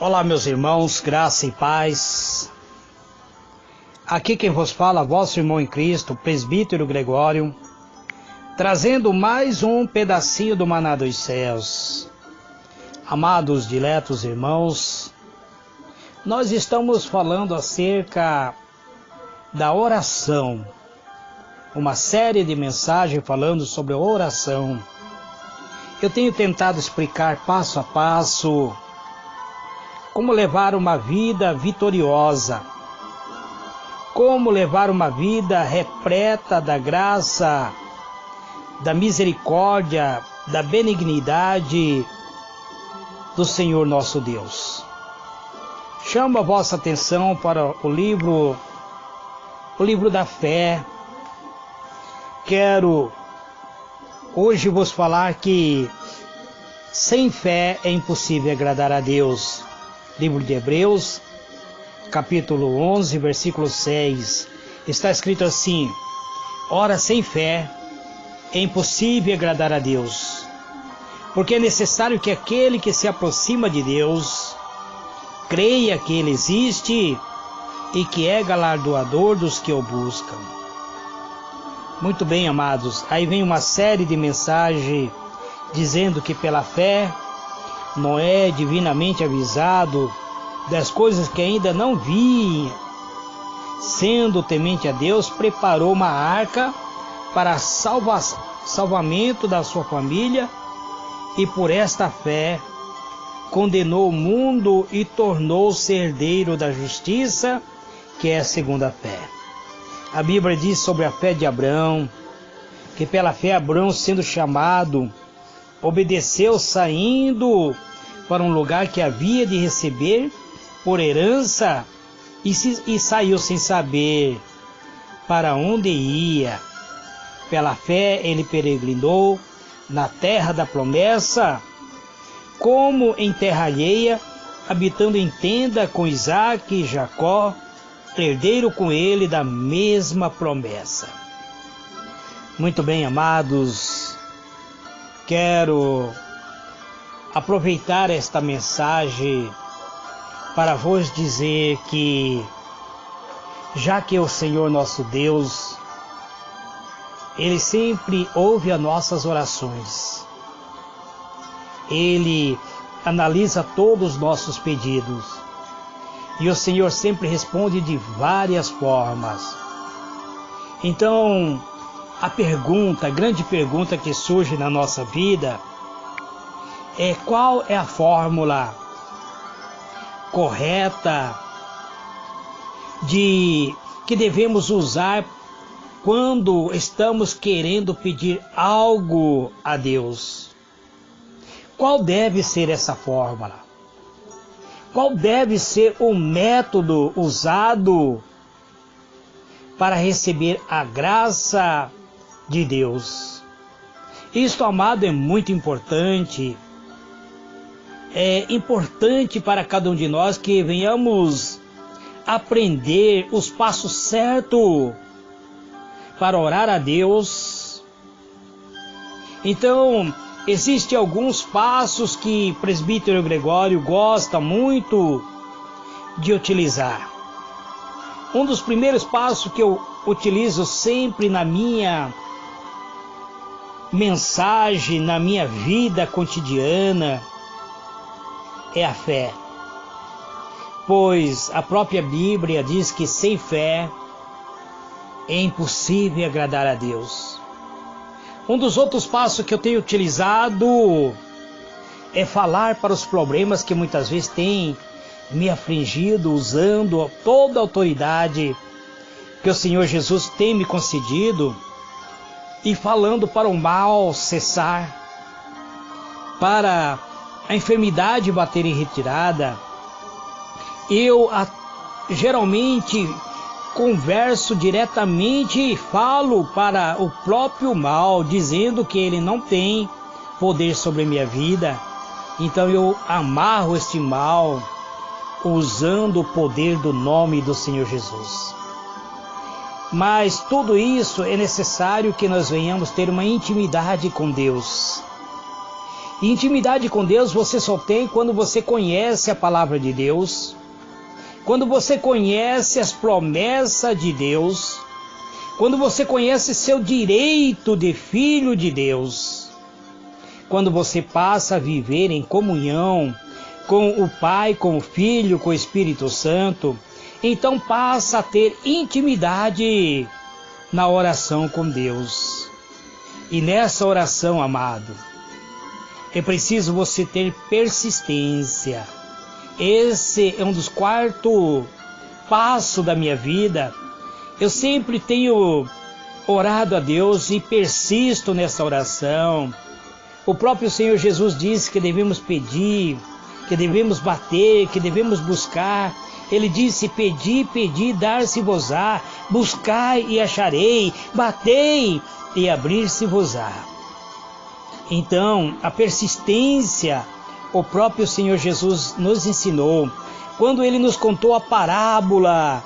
Olá, meus irmãos, graça e paz. Aqui quem vos fala, vosso irmão em Cristo, presbítero Gregório, trazendo mais um pedacinho do maná dos céus. Amados, diletos irmãos, nós estamos falando acerca da oração, uma série de mensagens falando sobre a oração. Eu tenho tentado explicar passo a passo como levar uma vida vitoriosa, como levar uma vida repleta da graça, da misericórdia, da benignidade do Senhor nosso Deus. Chamo a vossa atenção para o livro da fé. Quero hoje vos falar que sem fé é impossível agradar a Deus. Livro de Hebreus, capítulo 11, versículo 6, está escrito assim: ora, sem fé é impossível agradar a Deus, porque é necessário que aquele que se aproxima de Deus creia que Ele existe e que é galardoador dos que o buscam. Muito bem, amados, aí vem uma série de mensagens dizendo que pela fé Noé, divinamente avisado das coisas que ainda não via, sendo temente a Deus, preparou uma arca para salvamento da sua família, e por esta fé condenou o mundo e tornou-se herdeiro da justiça, que é a segunda fé. A Bíblia diz sobre a fé de Abraão, que pela fé Abraão, sendo chamado, obedeceu, saindo para um lugar que havia de receber por herança, e saiu sem saber para onde ia. Pela fé ele peregrinou na terra da promessa, como em terra alheia, habitando em tenda com Isaque e Jacó, herdeiro com ele da mesma promessa. Muito bem, amados, quero aproveitar esta mensagem para vos dizer que, já que o Senhor nosso Deus, Ele sempre ouve as nossas orações, Ele analisa todos os nossos pedidos, e o Senhor sempre responde de várias formas. Então, a grande pergunta que surge na nossa vida é: qual é a fórmula correta que devemos usar quando estamos querendo pedir algo a Deus? Qual deve ser essa fórmula? Qual deve ser o método usado para receber a graça de Deus? Isto, amado, é muito importante. É importante para cada um de nós que venhamos aprender os passos certos para orar a Deus. Então, existem alguns passos que o presbítero Gregório gosta muito de utilizar. Um dos primeiros passos que eu utilizo sempre na minha mensagem, na minha vida cotidiana, é a fé. Pois a própria Bíblia diz que sem fé é impossível agradar a Deus. Um dos outros passos que eu tenho utilizado é falar para os problemas que muitas vezes têm me afligido, usando toda a autoridade que o Senhor Jesus tem me concedido, e falando para o mal cessar, para a enfermidade bater em retirada. Eu geralmente converso diretamente e falo para o próprio mal, dizendo que ele não tem poder sobre a minha vida. Então eu amarro este mal usando o poder do nome do Senhor Jesus. Mas tudo isso é necessário que nós venhamos ter uma intimidade com Deus. E intimidade com Deus você só tem quando você conhece a palavra de Deus, quando você conhece as promessas de Deus, quando você conhece seu direito de filho de Deus, quando você passa a viver em comunhão com o Pai, com o Filho, com o Espírito Santo, então passa a ter intimidade na oração com Deus. E nessa oração, amado, é preciso você ter persistência. Esse é um dos 4 passos da minha vida. Eu sempre tenho orado a Deus e persisto nessa oração. O próprio Senhor Jesus disse que devemos pedir, que devemos bater, que devemos buscar. Ele disse: pedi, pedi, dar-se-vos-á, buscai e acharei, batei e abrir-se-vos-á. Então, a persistência, o próprio Senhor Jesus nos ensinou, quando Ele nos contou a parábola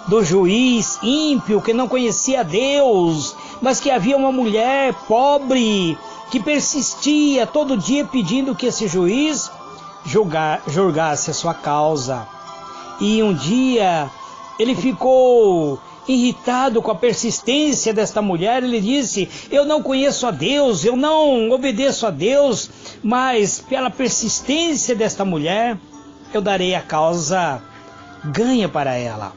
do juiz ímpio que não conhecia Deus, mas que havia uma mulher pobre que persistia todo dia pedindo que esse juiz julgasse a sua causa. E um dia ele ficou irritado com a persistência desta mulher. Ele disse: eu não conheço a Deus, eu não obedeço a Deus, mas pela persistência desta mulher eu darei a causa ganha para ela.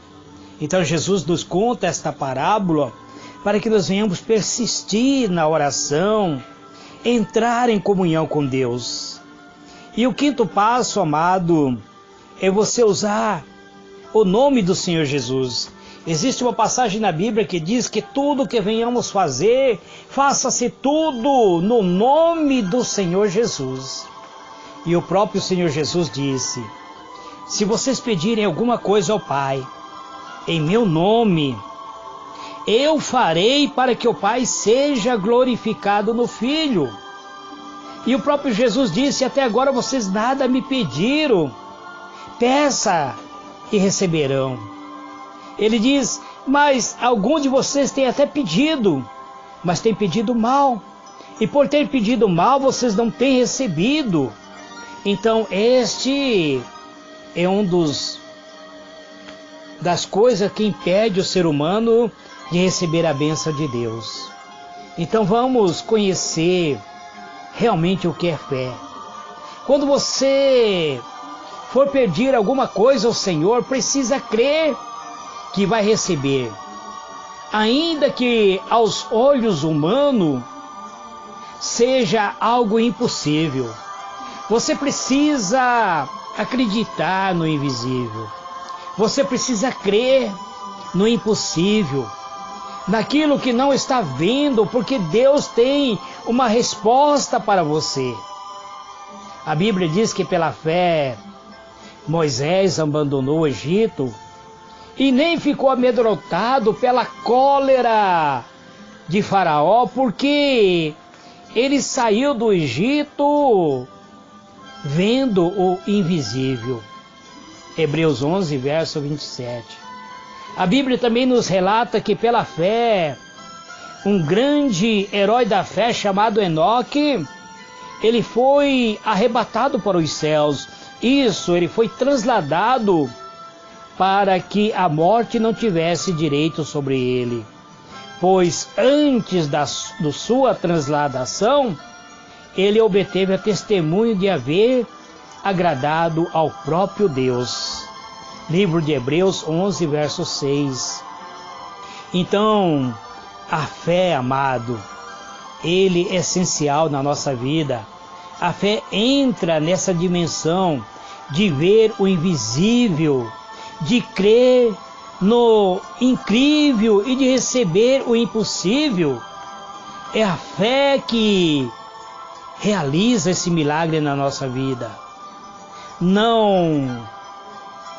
Então Jesus nos conta esta parábola para que nós venhamos persistir na oração, entrar em comunhão com Deus. E o 5º passo, amado, é você usar o nome do Senhor Jesus. Existe uma passagem na Bíblia que diz que tudo que venhamos fazer, faça-se tudo no nome do Senhor Jesus. E o próprio Senhor Jesus disse: se vocês pedirem alguma coisa ao Pai, em meu nome, eu farei para que o Pai seja glorificado no Filho. E o próprio Jesus disse: até agora vocês nada me pediram, peça e receberão. Ele diz: mas algum de vocês tem até pedido, mas tem pedido mal, e por ter pedido mal vocês não têm recebido. Então este é das coisas que impede o ser humano de receber a bênção de Deus. Então vamos conhecer realmente o que é fé. Quando você for pedir alguma coisa ao Senhor, precisa crer que vai receber, ainda que aos olhos humanos seja algo impossível. Você precisa acreditar no invisível. Você precisa crer no impossível, naquilo que não está vendo, porque Deus tem uma resposta para você. A Bíblia diz que pela fé Moisés abandonou o Egito e nem ficou amedrontado pela cólera de Faraó, porque ele saiu do Egito vendo o invisível. Hebreus 11, verso 27. A Bíblia também nos relata que pela fé, um grande herói da fé chamado Enoque, ele foi arrebatado para os céus. Isso, ele foi trasladado para que a morte não tivesse direito sobre ele. Pois antes da sua transladação, ele obteve a testemunho de haver agradado ao próprio Deus. Livro de Hebreus 11, verso 6. Então, a fé, amado, ele é essencial na nossa vida. A fé entra nessa dimensão de ver o invisível, de crer no incrível e de receber o impossível. É a fé que realiza esse milagre na nossa vida. Não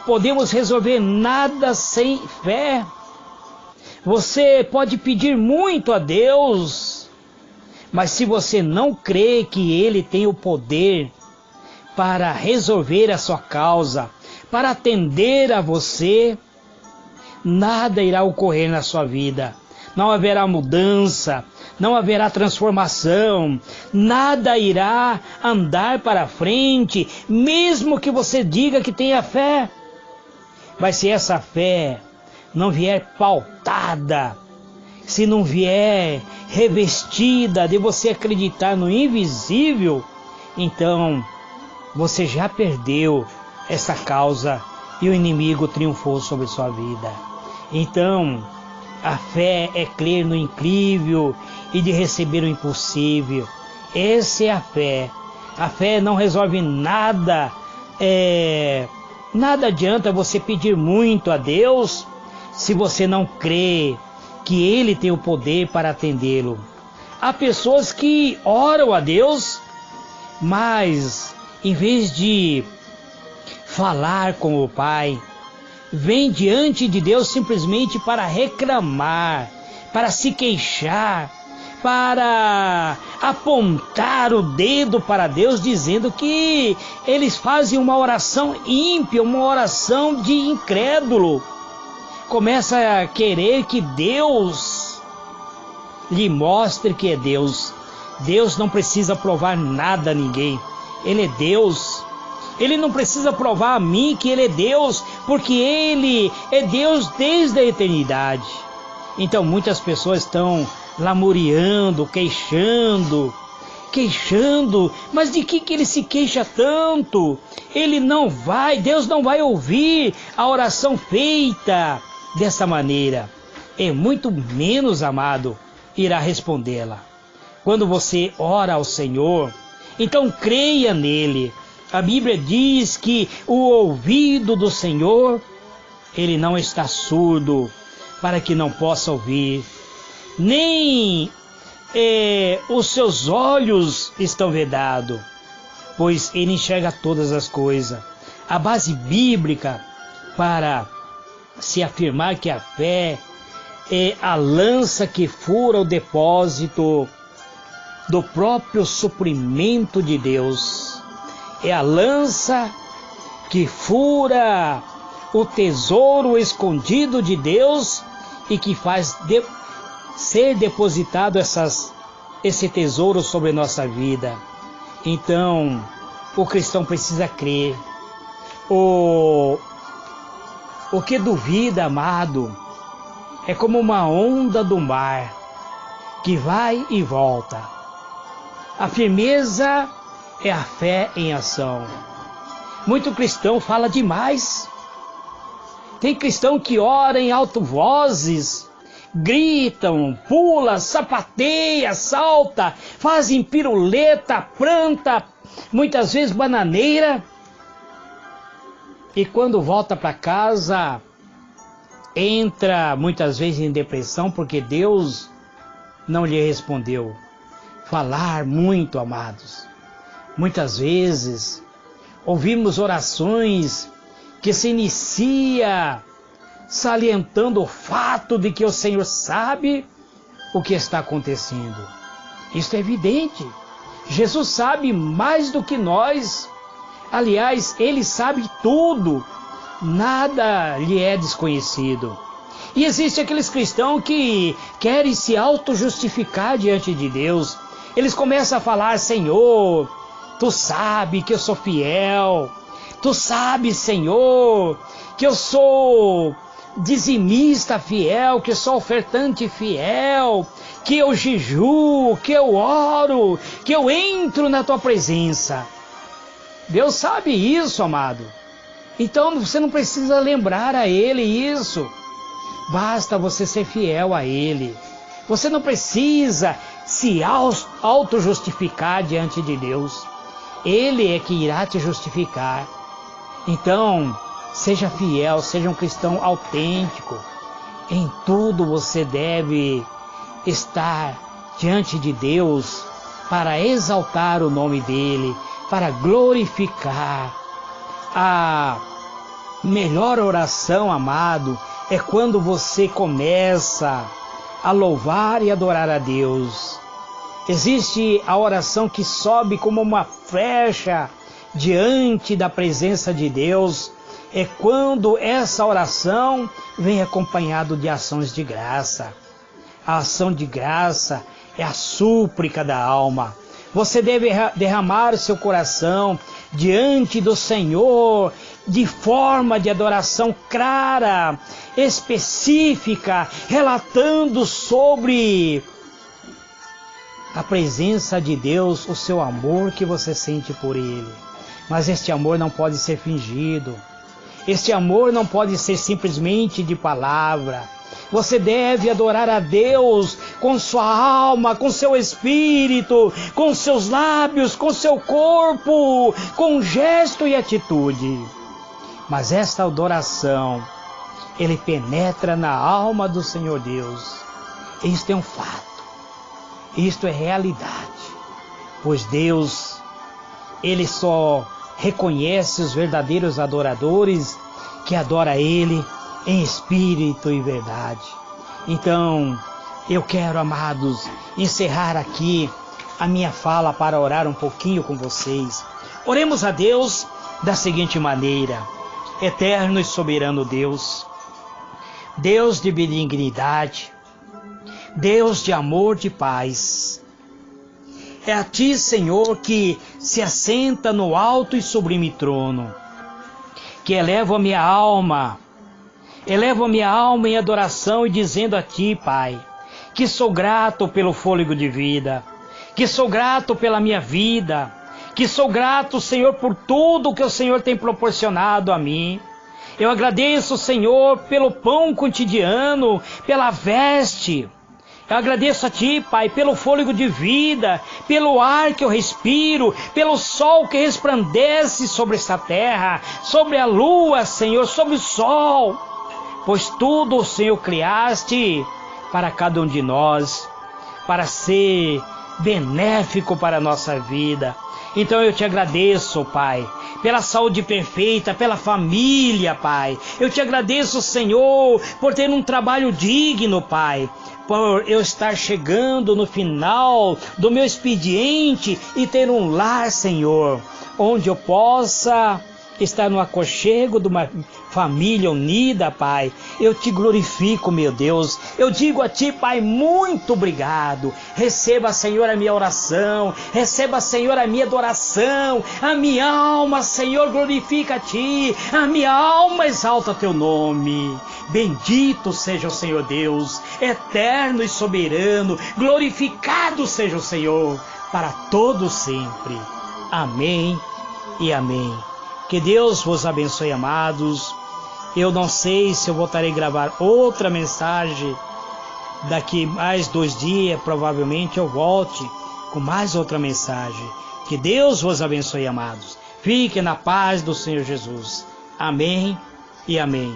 podemos resolver nada sem fé. Você pode pedir muito a Deus, mas se você não crê que Ele tem o poder para resolver a sua causa, para atender a você, nada irá ocorrer na sua vida. Não haverá mudança, não haverá transformação, nada irá andar para frente, mesmo que você diga que tenha fé. Mas se essa fé não vier pautada, se não vier revestida de você acreditar no invisível, então você já perdeu essa causa e o inimigo triunfou sobre sua vida. Então, a fé é crer no incrível e de receber o impossível. Essa é a fé. A fé não resolve nada. Nada adianta você pedir muito a Deus se você não crê que Ele tem o poder para atendê-lo. Há pessoas que oram a Deus, mas em vez de falar com o Pai, vem diante de Deus simplesmente para reclamar, para se queixar, para apontar o dedo para Deus, dizendo que eles fazem uma oração ímpia, uma oração de incrédulo. Começa a querer que Deus lhe mostre que é Deus. Deus não precisa provar nada a ninguém. Ele é Deus. Ele não precisa provar a mim que Ele é Deus, porque Ele é Deus desde a eternidade. Então muitas pessoas estão lamuriando, queixando, mas de que ele se queixa tanto? Deus não vai ouvir a oração feita dessa maneira. E muito menos, amado, irá respondê-la. Quando você ora ao Senhor, então creia nele. A Bíblia diz que o ouvido do Senhor, Ele não está surdo para que não possa ouvir, nem os seus olhos estão vedados, pois Ele enxerga todas as coisas. A base bíblica para se afirmar que a fé é a lança que fura o depósito do próprio suprimento de Deus. É a lança que fura o tesouro escondido de Deus e que faz ser depositado esse tesouro sobre nossa vida. Então, o cristão precisa crer. O que duvida, amado, é como uma onda do mar que vai e volta. A firmeza é a fé em ação. Muito cristão fala demais. Tem cristão que ora em alto vozes, gritam, pula, sapateia, salta, fazem piruleta, planta, muitas vezes bananeira. E quando volta para casa, entra muitas vezes em depressão porque Deus não lhe respondeu. Falar muito, amados. Muitas vezes ouvimos orações que se inicia salientando o fato de que o Senhor sabe o que está acontecendo. Isso é evidente. Jesus sabe mais do que nós. Aliás, Ele sabe tudo. Nada lhe é desconhecido. E existe aqueles cristãos que querem se auto-justificar diante de Deus. Eles começam a falar: Senhor, Tu sabe que eu sou fiel. Tu sabe, Senhor, que eu sou dizimista fiel, que eu sou ofertante fiel, que eu jejuo, que eu oro, que eu entro na Tua presença. Deus sabe isso, amado. Então você não precisa lembrar a Ele isso. Basta você ser fiel a Ele. Você não precisa se auto-justificar diante de Deus. Ele é que irá te justificar. Então, seja fiel, seja um cristão autêntico. Em tudo você deve estar diante de Deus para exaltar o nome dEle, para glorificar. A melhor oração, amado, é quando você começa a louvar e adorar a Deus. Existe a oração que sobe como uma flecha diante da presença de Deus. É quando essa oração vem acompanhada de ações de graça. A ação de graça é a súplica da alma. Você deve derramar o seu coração diante do Senhor de forma de adoração clara, específica, relatando sobre a presença de Deus, o seu amor que você sente por Ele. Mas este amor não pode ser fingido. Este amor não pode ser simplesmente de palavra. Você deve adorar a Deus com sua alma, com seu espírito, com seus lábios, com seu corpo, com gesto e atitude. Mas esta adoração, ele penetra na alma do Senhor Deus. Isto é um fato. Isto é realidade. Pois Deus, Ele só reconhece os verdadeiros adoradores que adoram Ele em espírito e verdade. Então, eu quero, amados, encerrar aqui a minha fala para orar um pouquinho com vocês. Oremos a Deus da seguinte maneira: eterno e soberano Deus, Deus de benignidade, Deus de amor, de paz, é a Ti, Senhor, que se assenta no alto e sublime trono, que eleva a minha alma em adoração e dizendo a Ti, Pai, que sou grato pelo fôlego de vida, que sou grato pela minha vida, que sou grato, Senhor, por tudo que o Senhor tem proporcionado a mim. Eu agradeço, Senhor, pelo pão cotidiano, pela veste. Eu agradeço a Ti, Pai, pelo fôlego de vida, pelo ar que eu respiro, pelo sol que resplandece sobre esta terra, sobre a lua, Senhor, sobre o sol. Pois tudo, Senhor, criaste para cada um de nós, para ser benéfico para a nossa vida. Então eu te agradeço, Pai, pela saúde perfeita, pela família, Pai. Eu te agradeço, Senhor, por ter um trabalho digno, Pai, por eu estar chegando no final do meu expediente e ter um lar, Senhor, onde eu possa estar no aconchego de uma família unida, Pai. Eu te glorifico, meu Deus. Eu digo a Ti, Pai, muito obrigado. Receba, Senhor, a minha oração. Receba, Senhor, a minha adoração. A minha alma, Senhor, glorifica a Ti. A minha alma exalta Teu nome. Bendito seja o Senhor Deus, eterno e soberano. Glorificado seja o Senhor para todo sempre. Amém e amém. Que Deus vos abençoe, amados. Eu não sei se eu voltarei a gravar outra mensagem. Daqui mais 2 dias, provavelmente eu volte com mais outra mensagem. Que Deus vos abençoe, amados. Fiquem na paz do Senhor Jesus. Amém e amém.